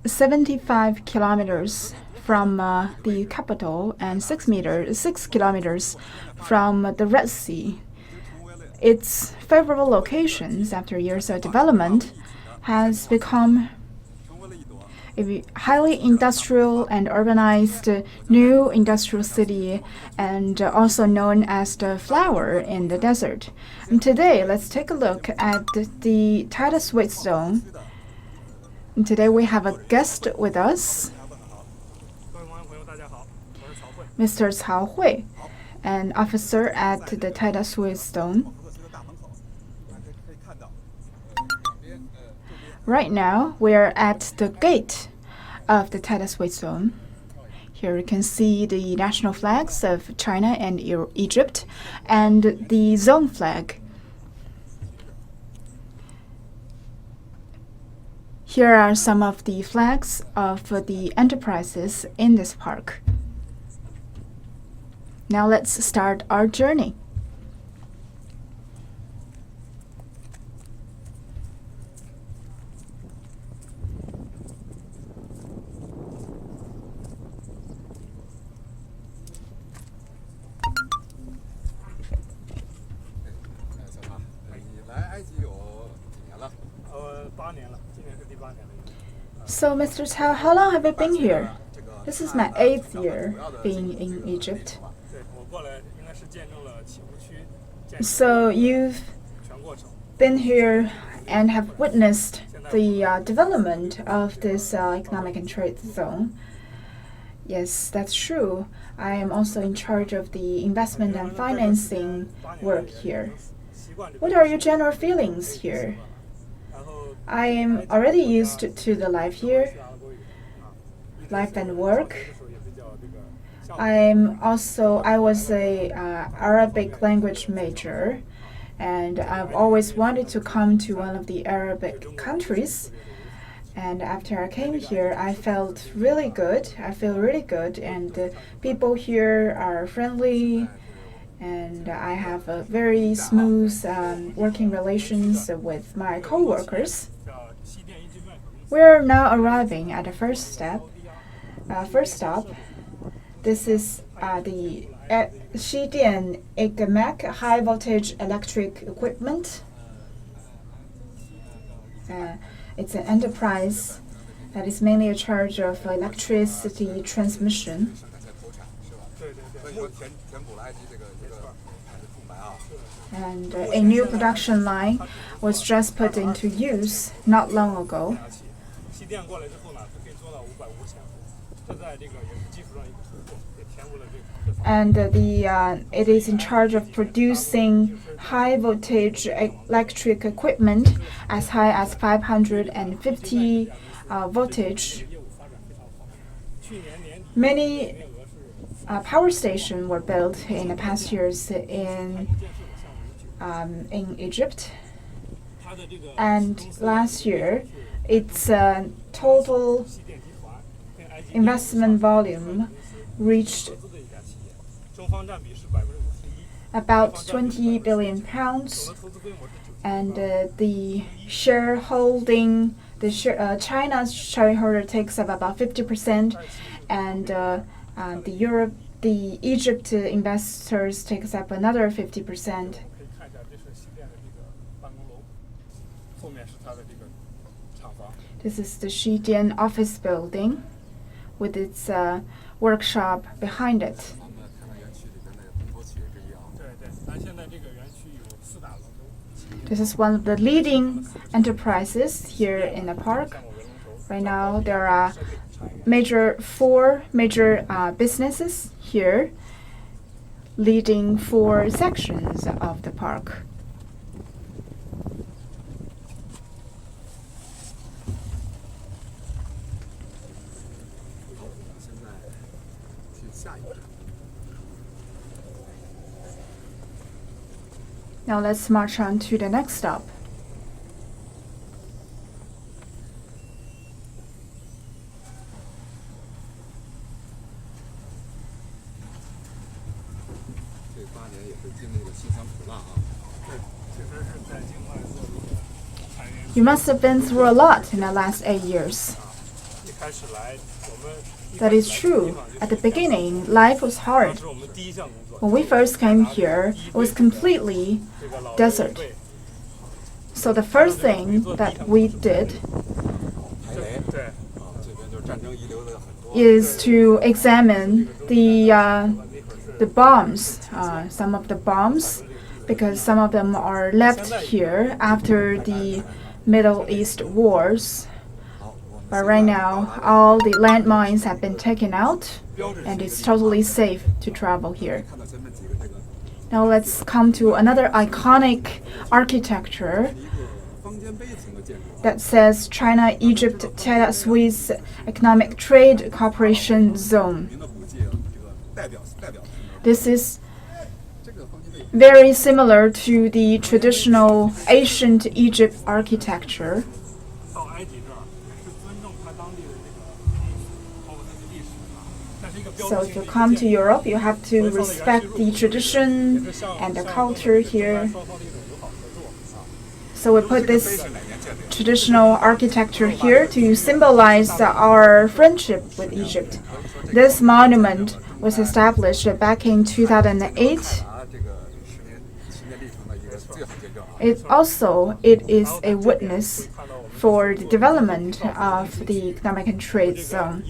75 kilometers from the capital and 6 kilometers from the Red Sea. Its favorable locations after years of development has become a highly industrial and urbanized new industrial city, and also known as the flower in the desert. And today, let's take a look at the TEDA-Suez zone. And today we have a guest with us, Mr. Cao Hui, an officer at the TEDA-Suez zone. Right now, we are at the gate of the TEDA-Suez zone. Here you can see the national flags of China and Egypt and the zone flag. Here are some of the flags of the enterprises in this park. Now let's start our journey. So, Mr. Cao, how long have you been here? This is my 8th year being in Egypt. So, you've been here and have witnessed the development of this economic and trade zone. Yes, that's true. I am also in charge of the investment and financing work here. What are your general feelings here? I am already used to the life here, life and work. I was a Arabic language major, and I've always wanted to come to one of the Arabic countries. And after I came here, I felt really good. I feel really good, and the people here are friendly, and I have a very smooth working relations with my co-workers. We're now arriving at the first stop. This is the CGTN ECMEC high voltage electric equipment. It's an enterprise that is mainly in charge of electricity transmission. And a new production line was just put into use not long ago. And it is in charge of producing high voltage electric equipment as high as 550 voltage. Many power stations were built in the past years in Egypt, and last year its total investment volume reached about 20 billion pounds, and China's shareholder takes up about 50%, and the Egypt investors takes up another 50%. This is the CGTN office building with its workshop behind it. This is one of the leading enterprises here in the park. Right now, there are four major businesses here, leading 4 sections of the park. Now let's march on to the next stop. You must have been through a lot in the last 8 years. That is true. At the beginning, life was hard. When we first came here, it was completely desert. So the first thing that we did is to examine the bombs, some of the bombs, because some of them are left here after the Middle East wars. But right now, all the landmines have been taken out, and it's totally safe to travel here. Now let's come to another iconic architecture that says China-Egypt TEDA-Suez Economic Trade Cooperation Zone. This is very similar to the traditional ancient Egypt architecture. So if you come to Europe, you have to respect the tradition and the culture here. So we put this traditional architecture here to symbolize our friendship with Egypt. This monument was established back in 2008. It is a witness for the development of the economic and trade zone.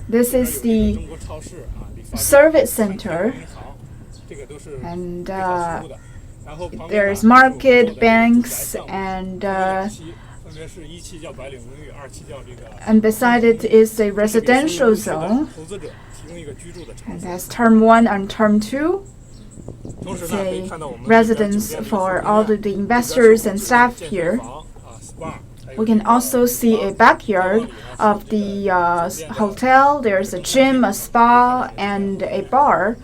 This is the service center, and there is market, banks, and beside it is a residential zone, and that's term 1 and term 2. It's a residence for all of the investors and staff here. We can also see a backyard of the hotel. There's a gym, a spa, and a bar,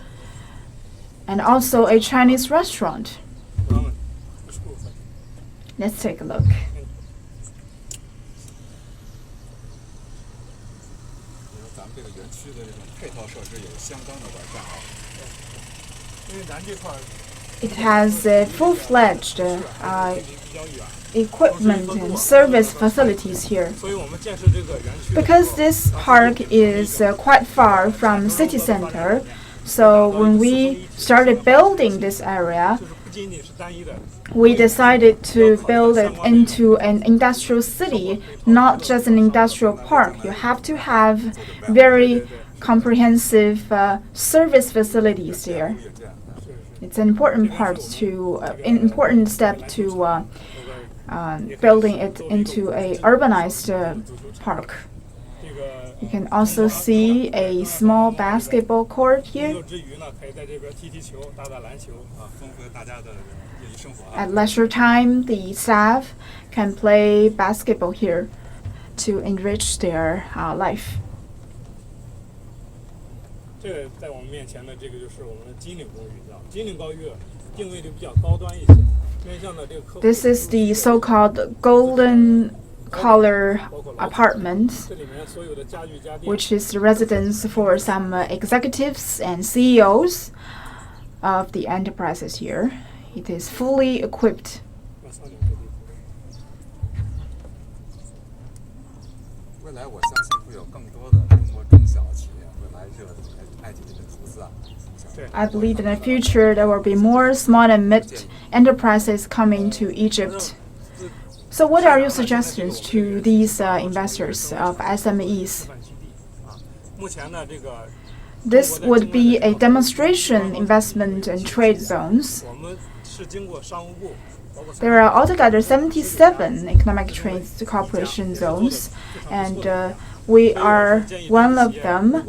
and also a Chinese restaurant. Let's take a look. It has a full-fledged equipment and service facilities here. Because this park is quite far from city center, so when we started building this area, we decided to build it into an industrial city, not just an industrial park. You have to have very comprehensive service facilities here. It's an important important step to building it into a urbanized park. You can also see a small basketball court here. At leisure time, the staff can play basketball here to enrich their life. This is the so-called golden color apartment, which is the residence for some executives and CEOs of the enterprises here. It is fully equipped. I believe in the future there will be more small and mid enterprises coming to Egypt. So what are your suggestions to these investors of SMEs? This would be a demonstration investment and trade zones. There are altogether 77 economic trade cooperation zones, and we are one of them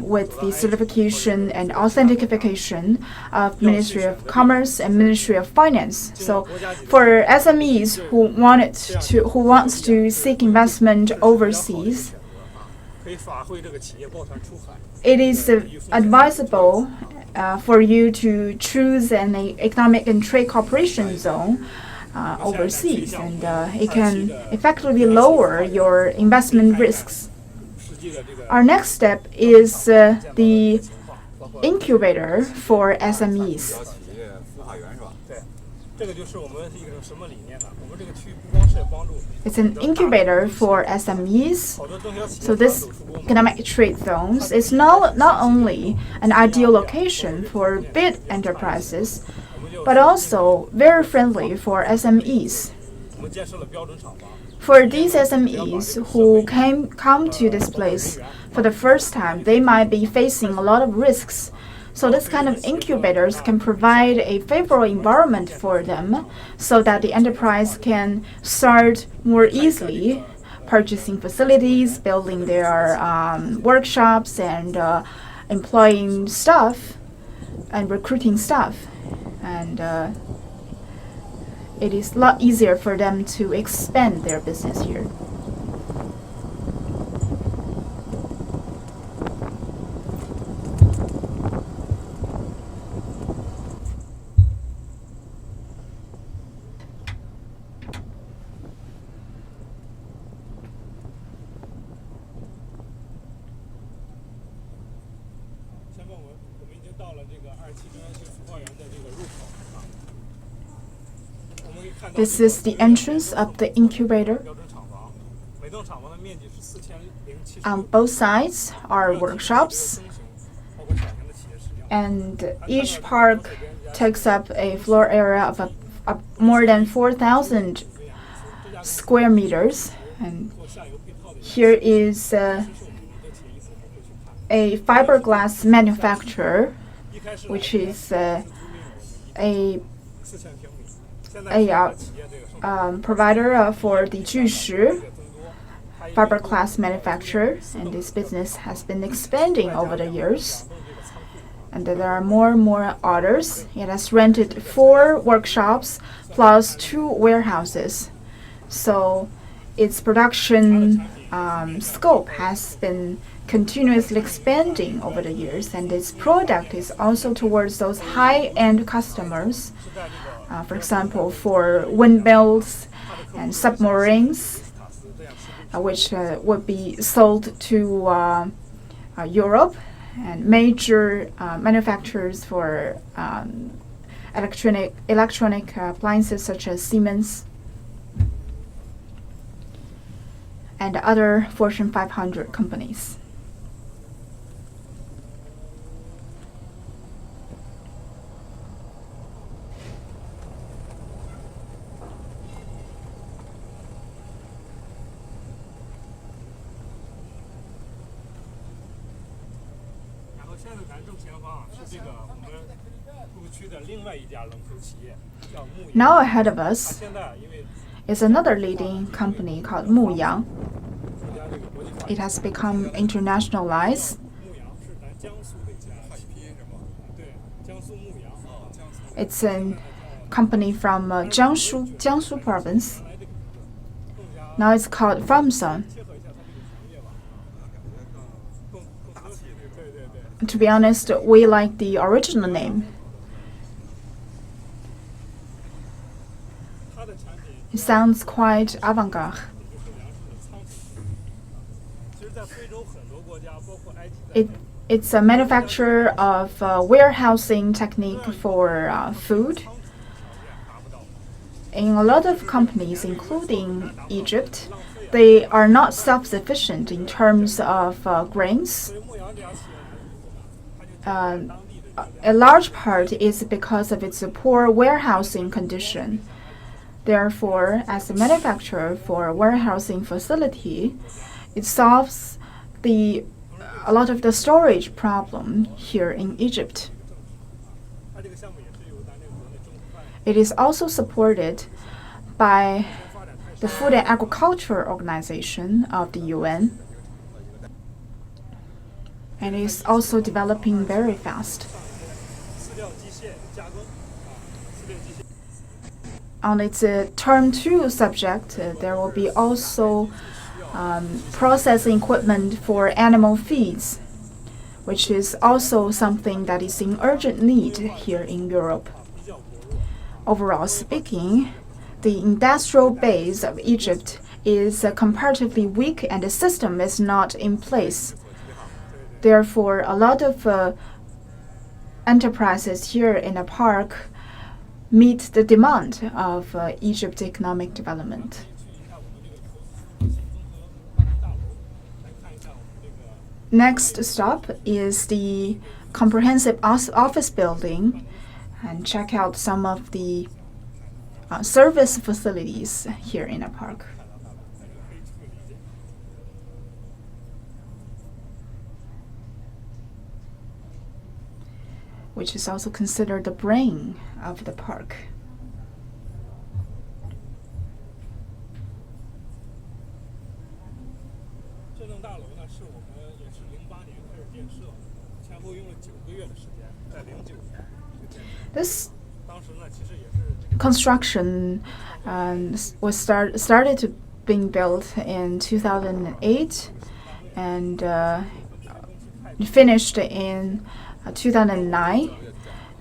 with the certification and authentication of Ministry of Commerce and Ministry of Finance. So for SMEs who wants to seek investment overseas, it is advisable for you to choose an economic and trade cooperation zone overseas, and it can effectively lower your investment risks. Our next step is the incubator for SMEs. It's an incubator for SMEs. So this economic trade zones is not only an ideal location for big enterprises, but also very friendly for SMEs. For these SMEs who come to this place for the first time, they might be facing a lot of risks. So this kind of incubators can provide a favorable environment for them so that the enterprise can start more easily purchasing facilities, building their workshops, and employing staff and recruiting staff. And it is a lot easier for them to expand their business here. This is the entrance of the incubator. On both sides are workshops, and each park takes up a floor area of more than 4,000 square meters. And here is a fiberglass manufacturer, which is a provider for the Jushi fiberglass manufacturer, and this business has been expanding over the years. And there are more and more orders. It has rented 4 workshops plus 2 warehouses. So its production scope has been continuously expanding over the years, and its product is also towards those high-end customers. For example, for windmills and submarines, which would be sold to Europe, and major manufacturers for electronic appliances such as Smes and other Fortune 500 companies. Now ahead of us is another leading company called Muyang. It has become internationalized. It's a company from Jiangsu province. Now it's called Famsun. To be honest, we like the original name. It sounds quite avant-garde. It's a manufacturer of warehousing technique for food. In a lot of companies, including Egypt, they are not self-sufficient in terms of grains. A large part is because of its poor warehousing condition. Therefore, as a manufacturer for a warehousing facility, it solves a lot of the storage problem here in Egypt. It is also supported by the Food and Agriculture Organization of the UN, and is also developing very fast. On its term 2 subject, there will be also processing equipment for animal feeds, which is also something that is in urgent need here in Europe. Overall speaking, the industrial base of Egypt is comparatively weak and the system is not in place. Therefore, a lot of enterprises here in the park meet the demand of Egypt's economic development. Next stop is the comprehensive office building, and check out some of the service facilities here in the park. Which is also considered the brain of the park. This construction was started to being built in 2008 and finished in 2009.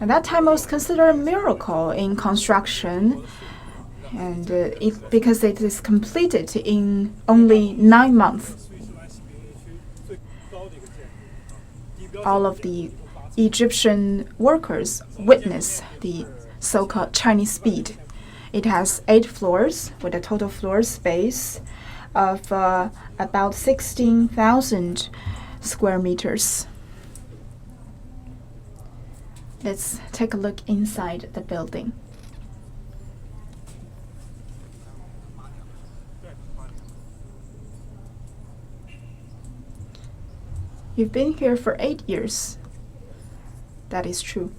At that time, it was considered a miracle in construction, and because it is completed in only 9 months. All of the Egyptian workers witness the so-called Chinese speed. It has 8 floors with a total floor space of about 16,000 square meters. Let's take a look inside the building. You've been here for 8 years. That is true.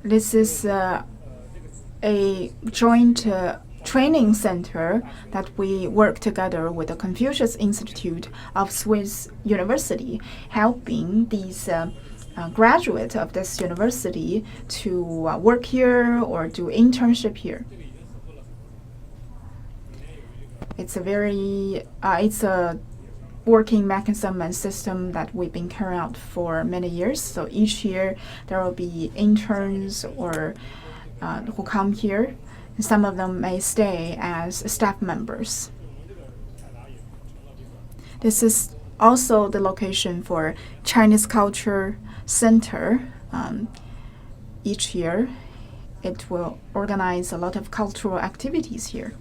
This is a joint training center that we work together with the Confucius Institute of Swiss University, helping these graduates of this university to work here or do internship here. It's a working mechanism and system that we've been carrying out for many years. So each year there will be interns or who come here. Some of them may stay as staff members. This is also the location for Chinese Culture Center. Each year it will organize a lot of cultural activities here.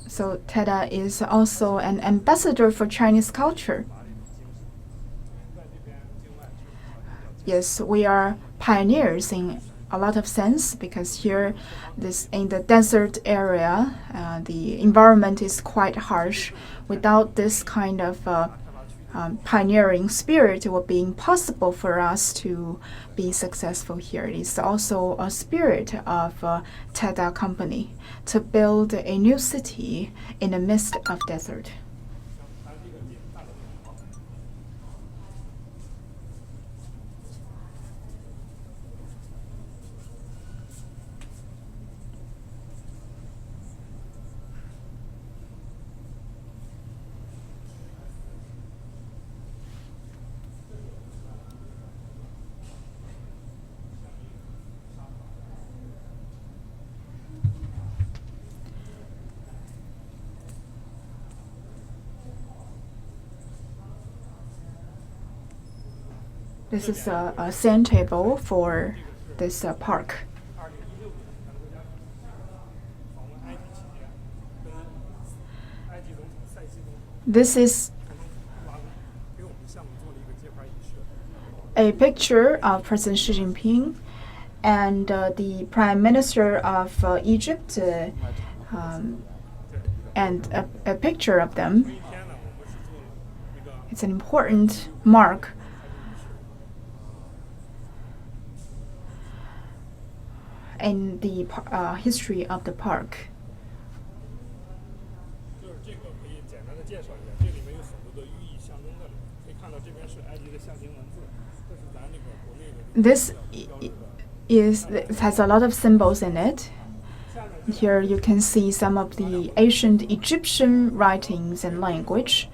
So TEDA is also an ambassador for Chinese culture. Yes, we are pioneers in a lot of sense because here, in the desert area, the environment is quite harsh. Without this kind of pioneering spirit, it would be impossible for us to be successful here. It is also a spirit of TEDA company to build a new city in the midst of desert. This is a sand table for this park. This is a picture of President Xi Jinping and the Prime Minister of Egypt, and a picture of them. It's an important mark in the history of the park. This has a lot of symbols in it. Here you can see some of the ancient Egyptian writings and language.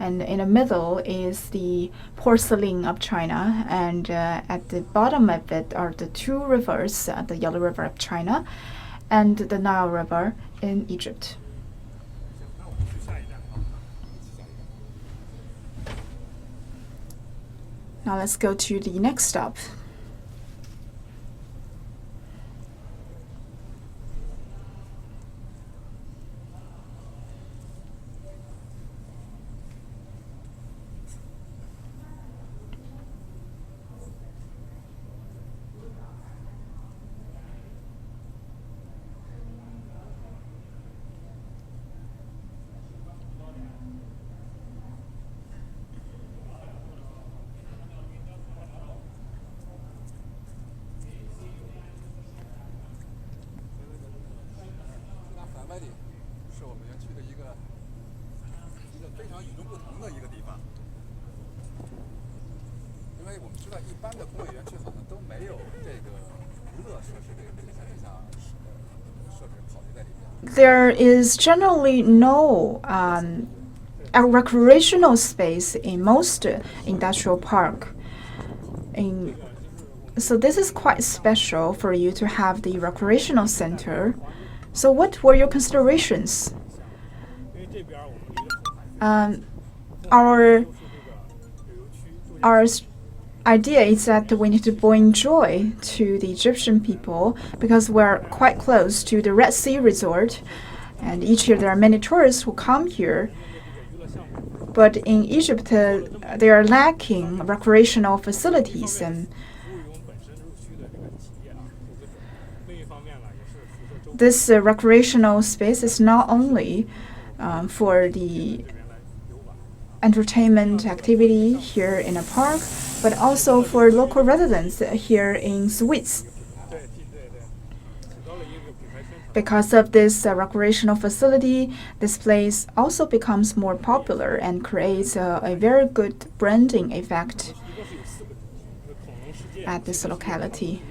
And in the middle is the porcelain of China, and at the bottom of it are the two rivers, the Yellow River of China and the Nile River in Egypt. Now let's go to the next stop. There is generally no a recreational space in most industrial park. So this is quite special for you to have the recreational center. So what were your considerations? Our idea is that we need to bring joy to the Egyptian people because we're quite close to the Red Sea resort, and each year there are many tourists who come here. But in Egypt, they are lacking recreational facilities, and this recreational space is not only for the entertainment activity here in a park, but also for local residents here in Suez. Because of this recreational facility, this place also becomes more popular and creates a very good branding effect at this locality.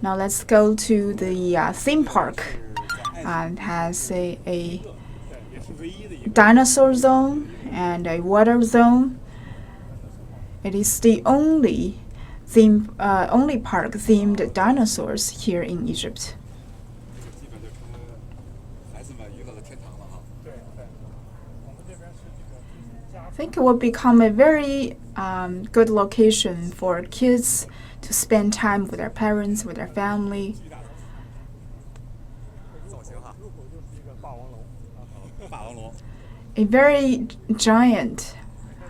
Now let's go to the theme park. It has a dinosaur zone and a water zone. It is the only park themed dinosaurs here in Egypt. I think it will become a very good location for kids to spend time with their parents, with their family. A very giant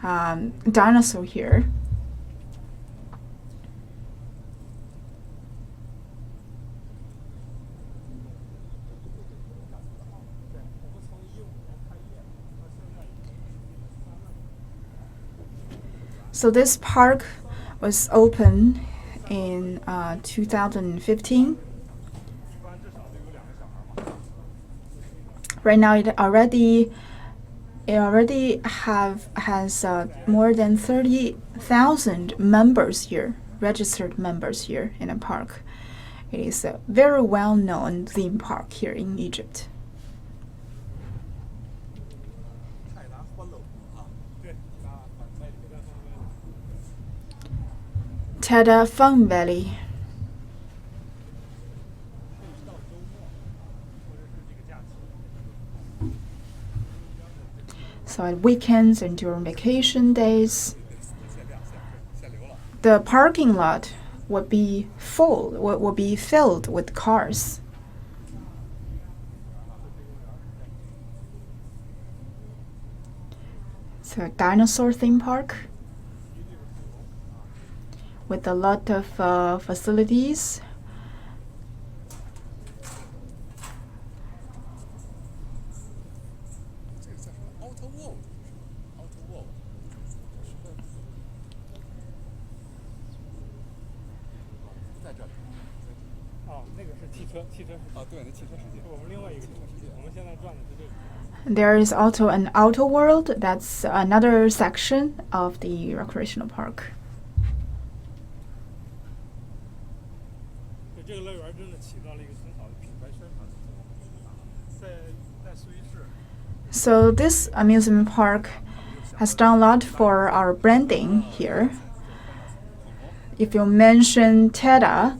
dinosaur here. So this park was opened in 2015. Right now, it already has more than 30,000 members here, registered members here in the park. It is a very well-known theme park here in Egypt. TEDA Fun Valley. So at weekends and during vacation days, the parking lot would be full, will be filled with cars. So a dinosaur theme park with a lot of facilities. There is also an auto world. That's another section of the recreational park. So this amusement park has done a lot for our branding here. If you mention TEDA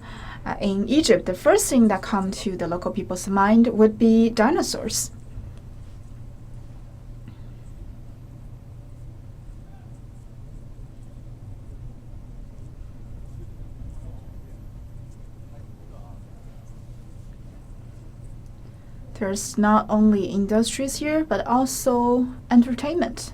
in Egypt, the first thing that comes to the local people's mind would be dinosaurs. There's not only industries here, but also entertainment.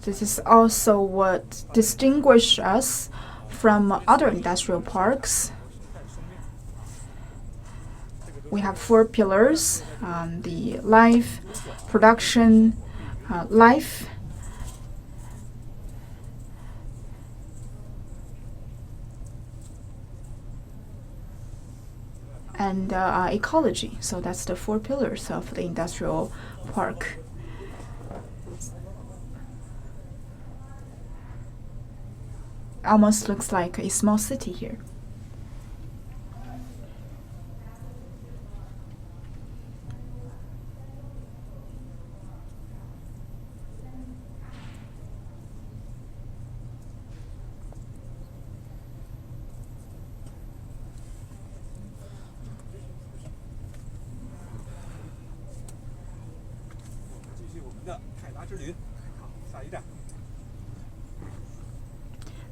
This is also what distinguishes us from other industrial parks. We have 4 pillars: the life, production, life, and ecology. So that's the 4 pillars of the industrial park. Almost looks like a small city here.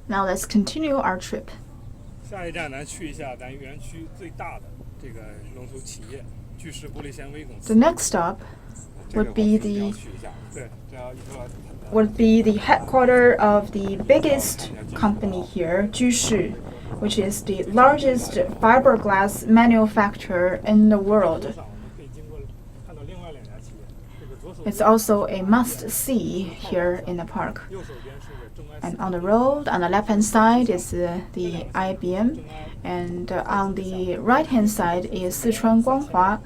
Now let's continue our trip. 下一站咱去一下咱园区最大的这个龙头企业巨石玻璃纤维公司。 The next stop would be the headquarters of the biggest company here, Jushi, which is the largest fiberglass manufacturer in the world. It's also a must-see here in the park. And on the road, on the left-hand side is the IBM, and on the right-hand side is Sichuan Guanghua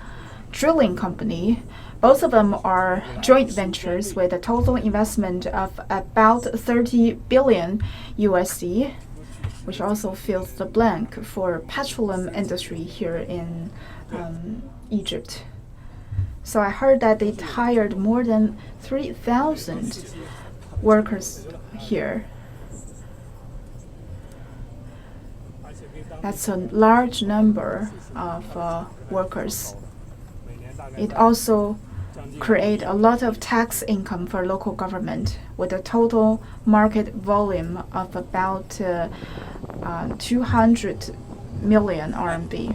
Drilling Company. Both of them are joint ventures with a total investment of about 30 billion USD, which also fills the blank for petroleum industry here in Egypt. So I heard that they hired more than 3,000 workers here. That's a large number of workers. It also creates a lot of tax income for local government with a total market volume of about 200 million RMB.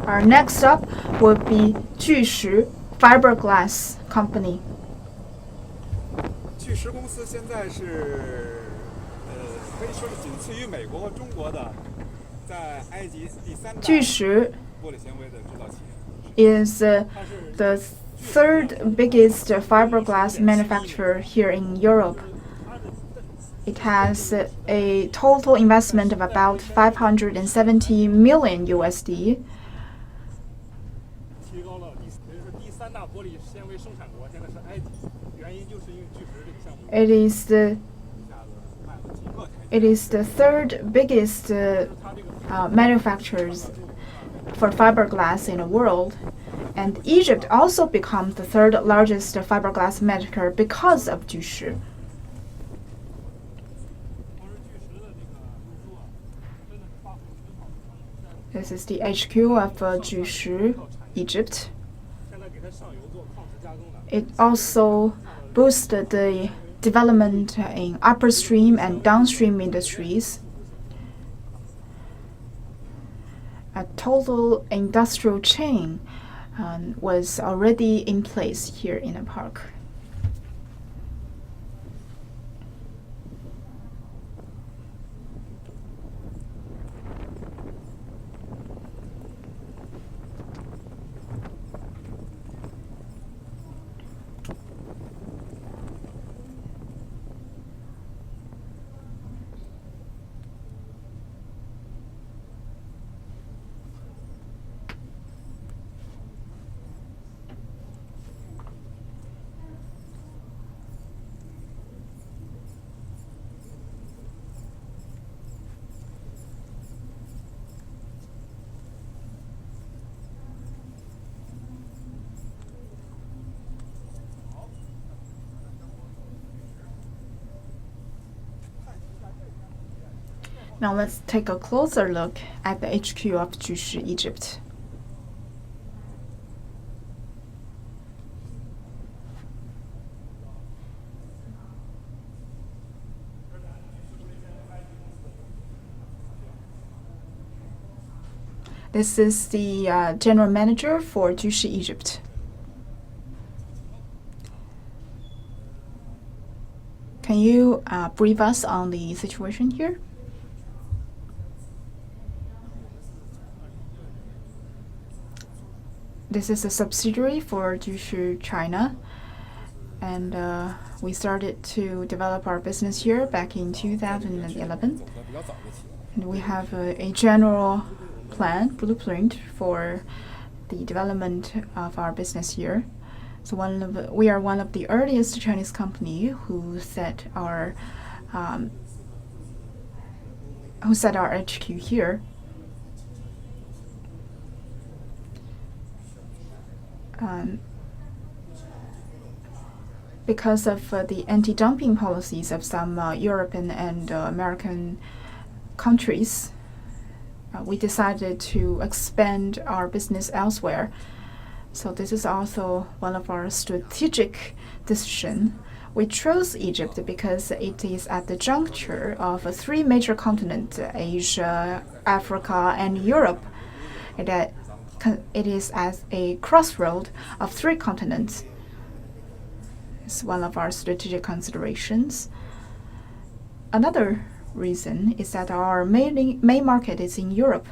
Our next stop would be Jushi Fiberglass Company. 巨石公司现在是可以说是仅次于美国和中国的，在埃及第3大玻璃纤维的制造企业。Is the third biggest fiberglass manufacturer here in Europe. It has a total investment of about 570 million USD. It is the third biggest manufacturers for fiberglass in the world, and Egypt also becomes the third largest fiberglass maker because of Jushi. This is the HQ of Jushi, Egypt. It also boosted the development in upstream and downstream industries. A total industrial chain was already in place here in the park. Now let's take a closer look at the HQ of Jushi, Egypt. This is the general manager for Jushi, Egypt. Can you brief us on the situation here? This is a subsidiary for Jushi China, and we started to develop our business here back in 2011. And we have a general blueprint for the development of our business here. So we are one of the earliest Chinese company who set our HQ here. Because of the anti-dumping policies of some European and American countries, we decided to expand our business elsewhere. So this is also one of our strategic decisions. We chose Egypt because it is at the juncture of three major continents: Asia, Africa, and Europe. It is at a crossroad of three continents. It's one of our strategic considerations. Another reason is that our main market is in Europe.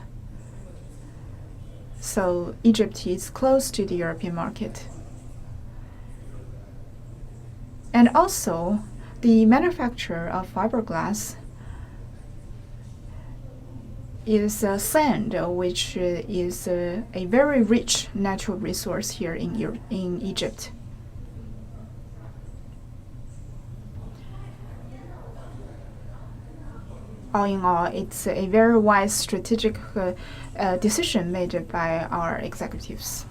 So Egypt is close to the European market. And also, the manufacture of fiberglass is sand, which is a very rich natural resource here in Egypt. All in all, it's a very wise strategic decision made by our executives.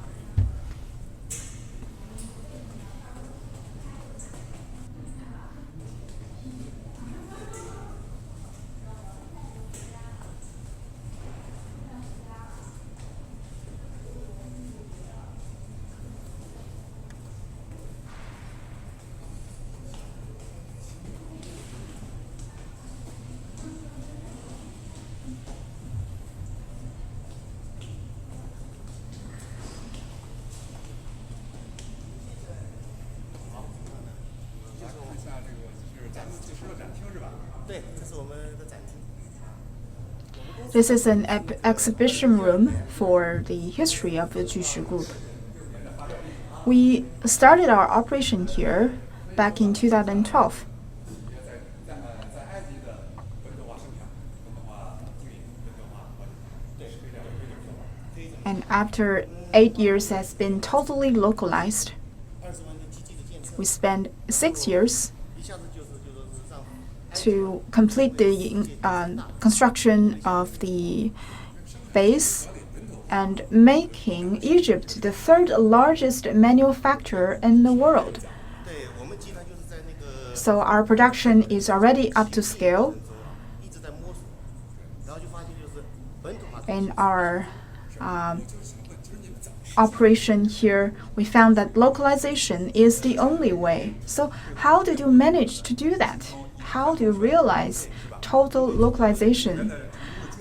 This is an exhibition room for the history of the Jushi Group. We started our operation here back in 2012. And after 8 years has been totally localized, we spent 6 years to complete the construction of the base and making Egypt the third largest manufacturer in the world. So our production is already up to scale. In our operation here, we found that localization is the only way. So how did you manage to do that? How do you realize total localization?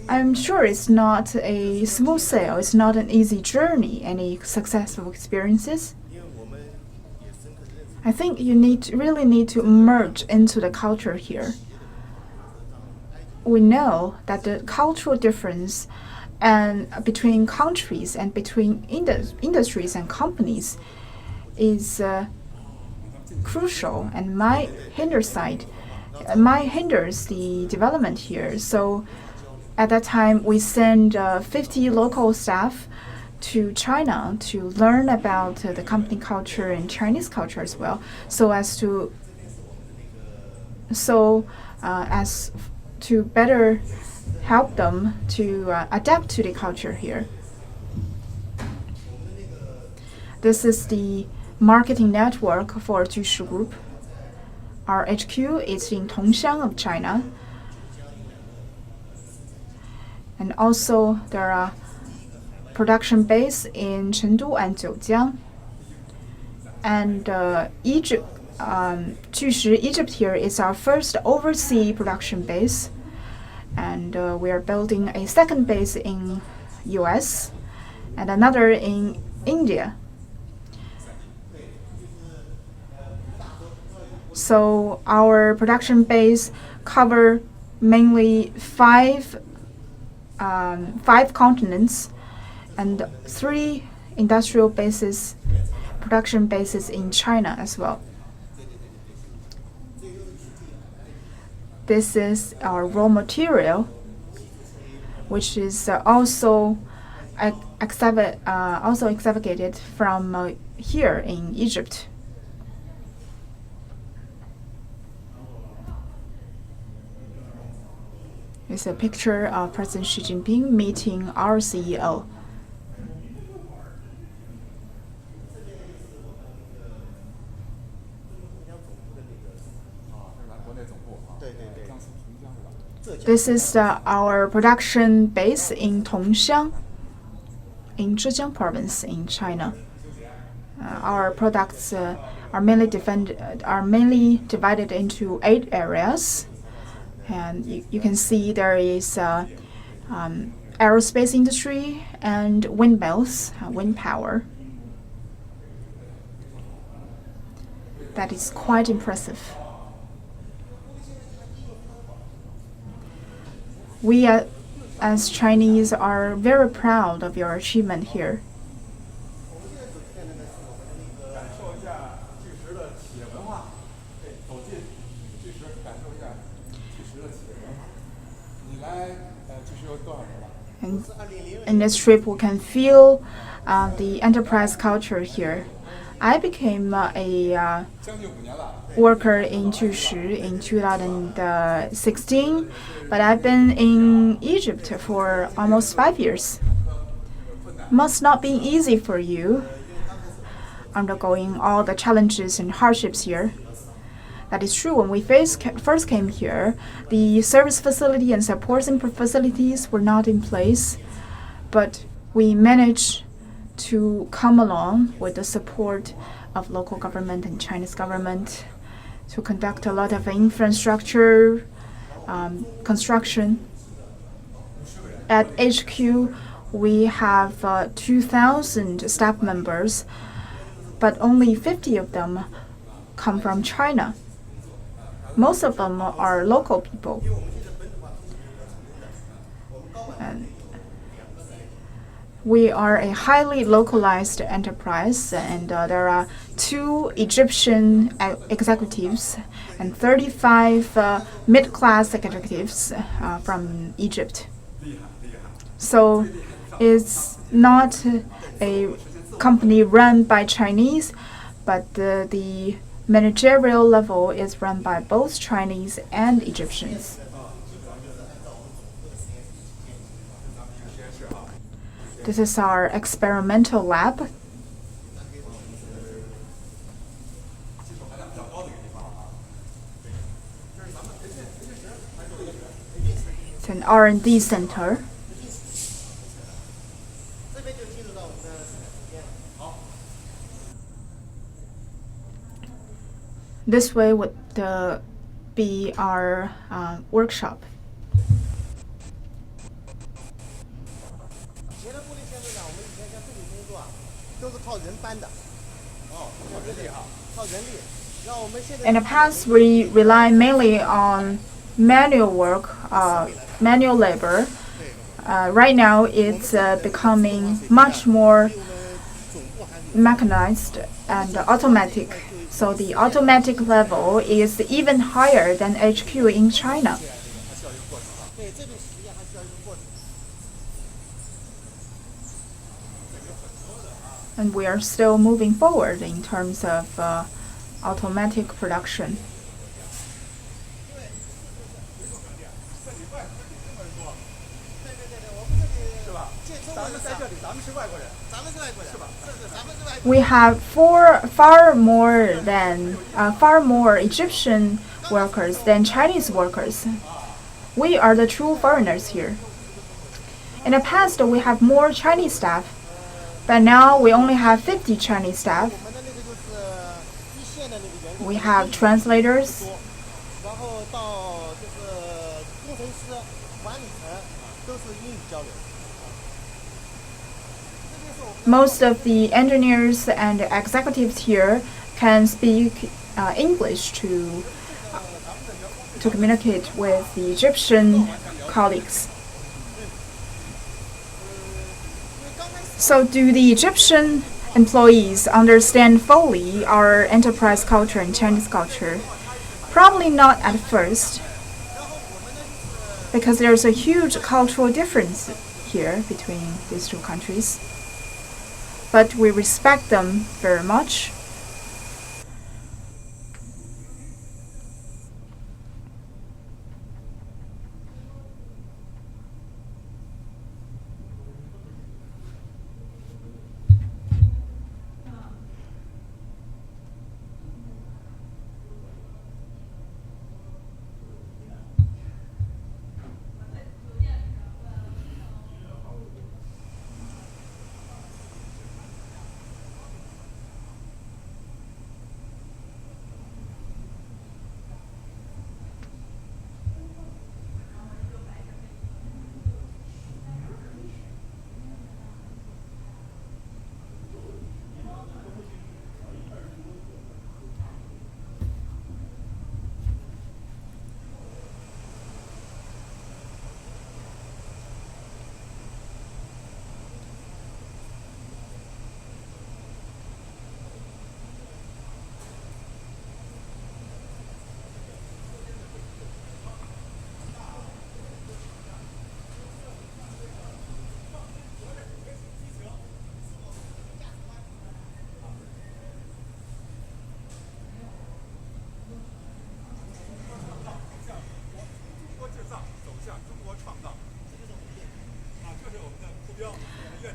I'm sure it's not a smooth sail. It's not an easy journey. Any successful experiences? I think you really need to merge into the culture here. We know that the cultural difference and between countries and between industries and companies is crucial and might hinders the development here. So at that time, we sent 50 local staff to China to learn about the company culture and Chinese culture as well, as to better help them to adapt to the culture here. This is the marketing network for Jushi Group. Our HQ is in Tongxiang of China. And also there are production base in Chengdu and Zhejiang. And Egypt, Egypt here is our first overseas production base. And we are building a second base in US and another in India. So our production base cover mainly five continents and 3 industrial bases, production bases in China as well. This is our raw material, which is also excavated from here in Egypt. It's a picture of President Xi Jinping meeting our CEO. This is our production base in Tongxiang, in Zhejiang province in China. Our products are mainly divided into 8 areas. And you can see there is aerospace industry and windmills, wind power. That is quite impressive. We as Chinese are very proud of your achievement here. And in this trip, we can feel the enterprise culture here. I became a worker in Jushi in 2016, but I've been in Egypt for almost 5 years. Must not be easy for you, undergoing all the challenges and hardships here. That is true. When we first came here, the service facility and supporting facilities were not in place, but we managed to come along with the support of local government and Chinese government to conduct a lot of infrastructure construction. At HQ, we have 2,000 staff members, but only 50 of them come from China. Most of them are local people. And we are a highly localized enterprise, and there are 2 Egyptian executives and 35 mid-class executives from Egypt. So it's not a company run by Chinese, but the managerial level is run by both Chinese and Egyptians. This is our experimental lab. It's an R&D center. This way would be our workshop. In the past, we rely mainly on manual work, manual labor. Right now, it's becoming much more mechanized and automatic. So the automatic level is even higher than HQ in China. And we are still moving forward in terms of automatic production. We have far more Egyptian workers than Chinese workers. We are the true foreigners here. In the past, we have more Chinese staff, but now we only have 50 Chinese staff. We have translators. Most of the engineers and executives here can speak English to communicate with the Egyptian colleagues. So do the Egyptian employees understand fully our enterprise culture and Chinese culture? Probably not at first, because there's a huge cultural difference here between these two countries. But we respect them very much.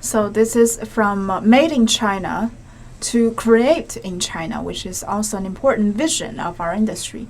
So this is from made in China to create in China, which is also an important vision of our industry.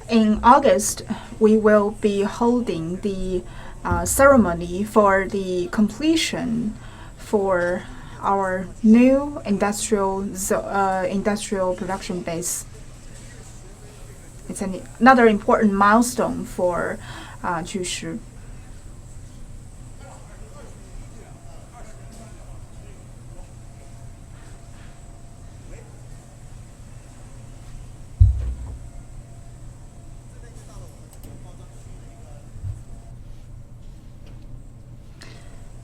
In August, we will be holding the ceremony for the completion for our new industrial production base. It's another important milestone for Jushi.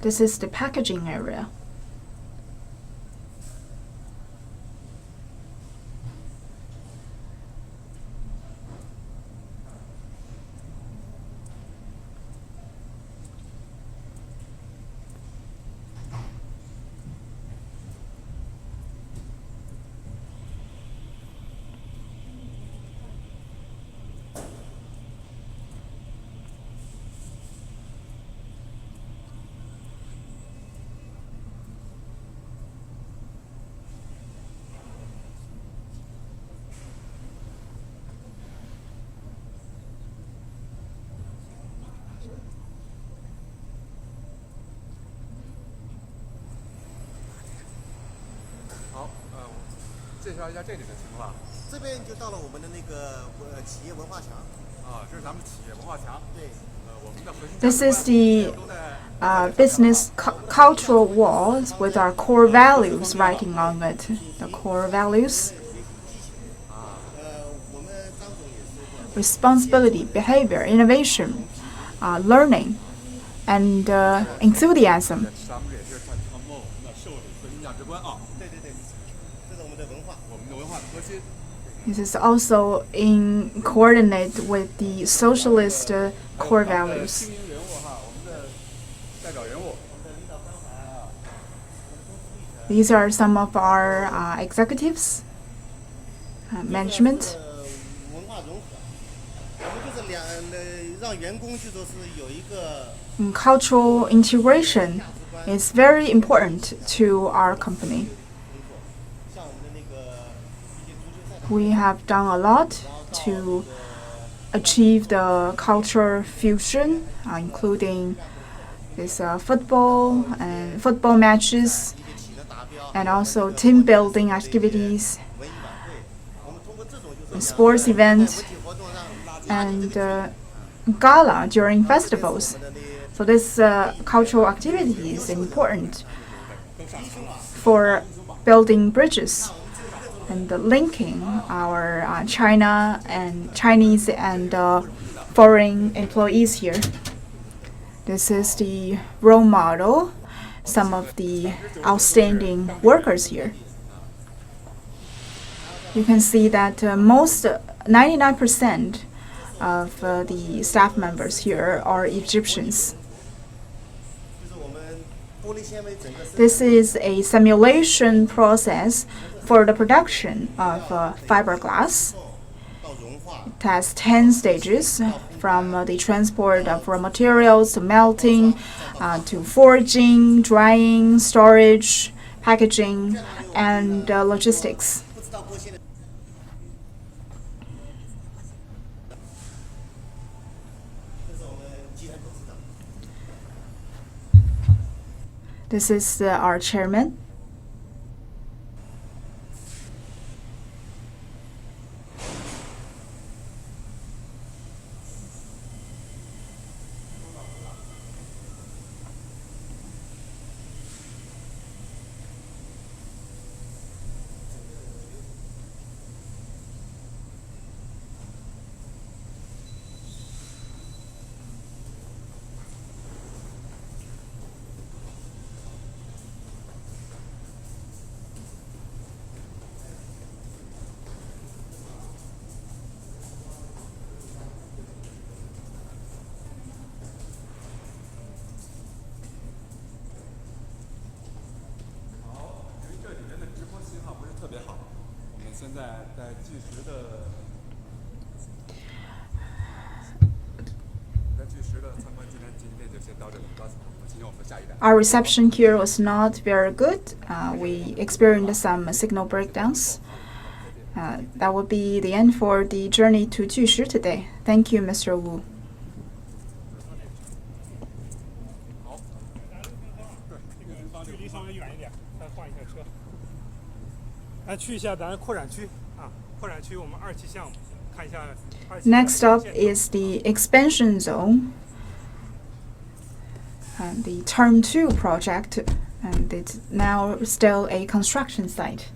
This is the packaging area. This is the business cultural walls with our core values writing on it. The core values: responsibility, behavior, innovation, learning, and enthusiasm. This is also in coordinate with the socialist core values. These are some of our executives, management. Cultural integration is very important to our company. We have done a lot to achieve the cultural fusion, including this football and football matches, and also team building activities, sports events, and gala during festivals. So this cultural activity is important for building bridges and linking our Chinese and foreign employees here. This is the role model, some of the outstanding workers here. You can see that 99% of the staff members here are Egyptians. This is a simulation process for the production of fiberglass. It has 10 stages, from the transport of raw materials to melting, to forging, drying, storage, packaging, and logistics. This is our chairman. Our reception here was not very good. We experienced some signal breakdowns. That would be the end for the journey to Jushi today. Thank you, Mr. Wu. Next up is the expansion zone, the Term 2 project, and it's now still a construction site.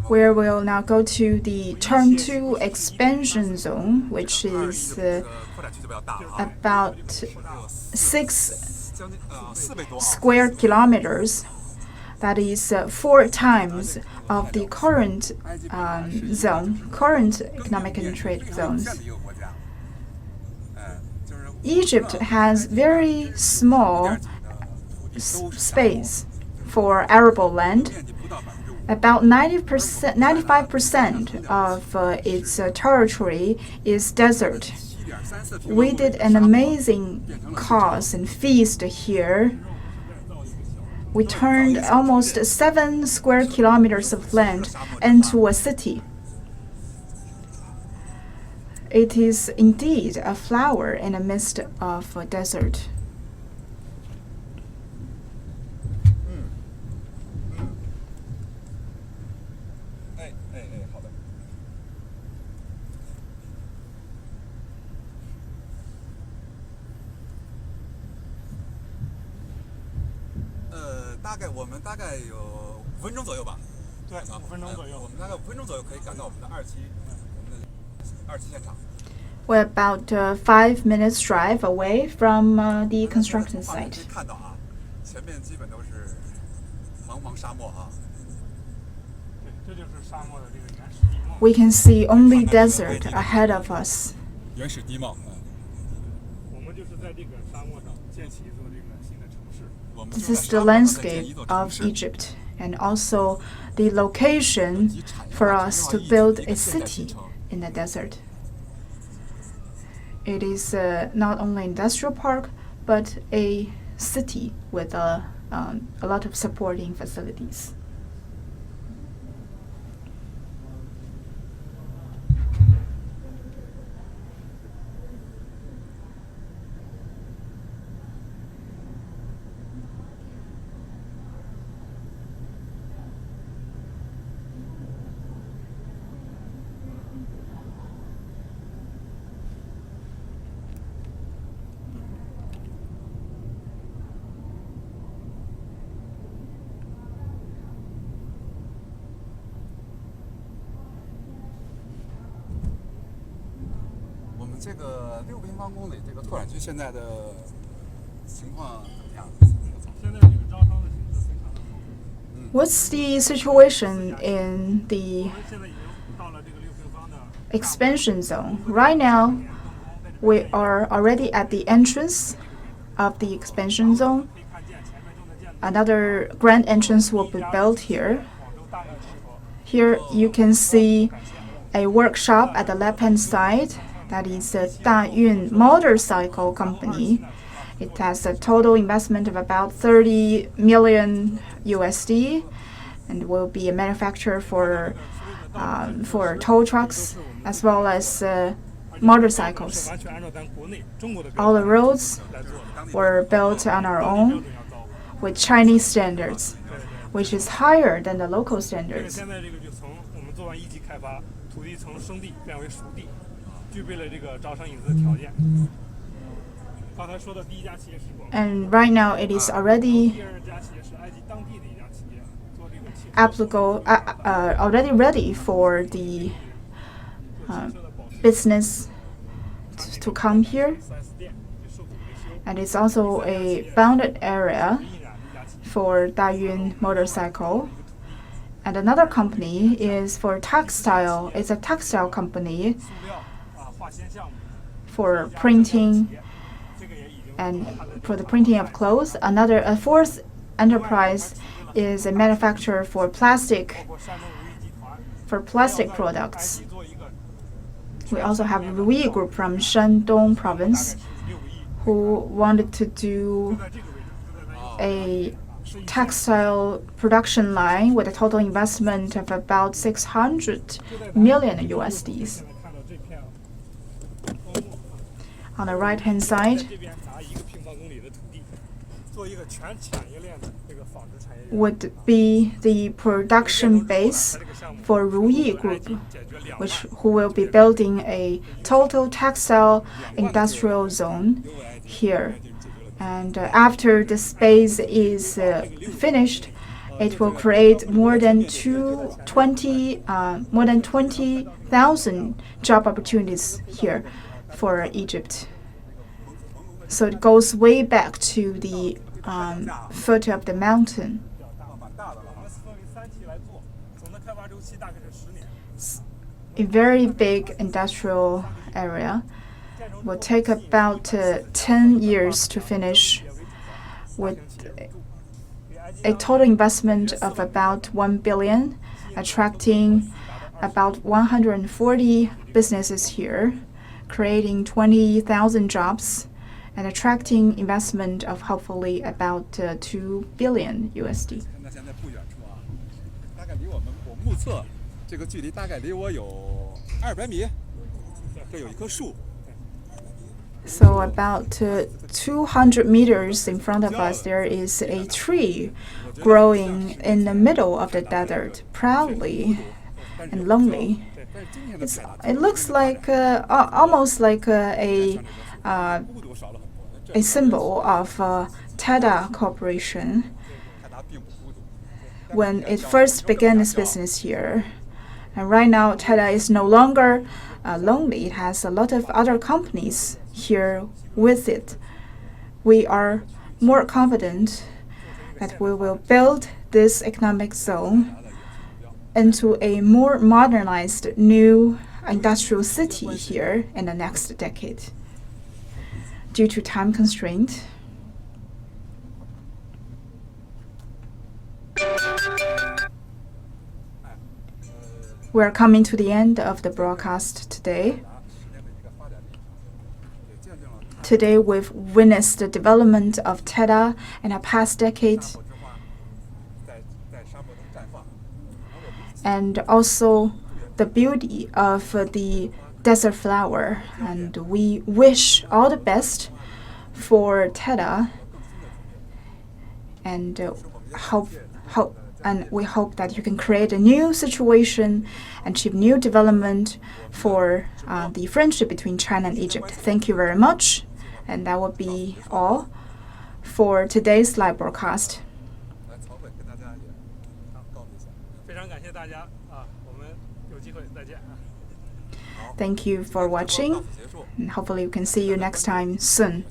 Where we'll now go to the Term 2 expansion zone, which is about 6 square kilometers. That is 4 times of the current zone, current economic and trade zones. Egypt has very small space for arable land. About 95% of its territory is desert. We did an amazing cause and feast here. We turned almost 7 square kilometers of land into a city. It is indeed a flower in the midst of a desert. 我们大概有5分钟左右吧。对，5分钟左右。我们大概5分钟左右可以赶到我们的二期现场。We're about 5 minutes drive away from the construction site. 可以看到啊，前面基本都是茫茫沙漠啊。对，这就是沙漠的这个原始地貌。We can see only desert ahead of us. 原始地貌。我们就是在这个沙漠上建起一座这个新的城市。This is the landscape of Egypt, and also the location for us to build a city in the desert. It is not only an industrial park, but a city with a lot of supporting facilities.这个6平方公里这个拓展区现在的情况怎么样？现在这个招商的形势非常的好。What's the situation in the 我们现在已经到了这个6平方的 expansion zone? Right now, we are already at the entrance of the expansion zone. Another grand entrance will be built here. Here you can see a workshop at the left-hand side. That is a Da-Yun motorcycle company. It has a total investment of about 30 million USD and will be a manufacturer for tow trucks as well as motorcycles. All the roads were built on our own with Chinese standards, which is higher than the local standards. 现在这个就从我们做完一级开发，土地从生地变为熟地。具备了这个招商引资的条件。刚才说的第一家企业是广告。And right now it is already 第二家企业是埃及当地的一家企业，做这个汽车。applicable, already ready for the business to come here. And it's also a bounded area for Da-Yun motorcycle. And another company is for textile. It's a textile company for printing and for the printing of clothes. A fourth enterprise is a manufacturer for plastic products. We also have Ruyi Group from Shandong province who wanted to do a textile production line with a total investment of about 600 million USDs. On the right-hand side would be the production base for Ruyi Group, who will be building a total textile industrial zone here. And after the space is finished, it will create more than 20,000 job opportunities here for Egypt. So it goes way back to the foot of the mountain. A very big industrial area. Will take about 10 years to finish with a total investment of about 1 billion, attracting about 140 businesses here, creating 20,000 jobs, and attracting investment of hopefully about 2 billion USD. So about 200 meters in front of us, there is a tree growing in the middle of the desert, proudly and lonely. It looks like almost like a symbol of TEDA Corporation. when it first began its business here. And right now, TEDA is no longer lonely. It has a lot of other companies here with it. We are more confident that we will build this economic zone into a more modernized new industrial city here in the next decade. Due to time constraint, we are coming to the end of the broadcast today. Today we've witnessed the development of TEDA in the past decade, and also the beauty of the desert flower. And we wish all the best for TEDA, and we hope that you can create a new situation and achieve new development for the friendship between China and Egypt. Thank you very much, and that will be all for today's live broadcast. Thank you for watching, and hopefully we can see you next time soon.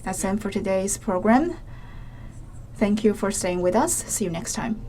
That's it for today's program. Thank you for staying with us. See you next time.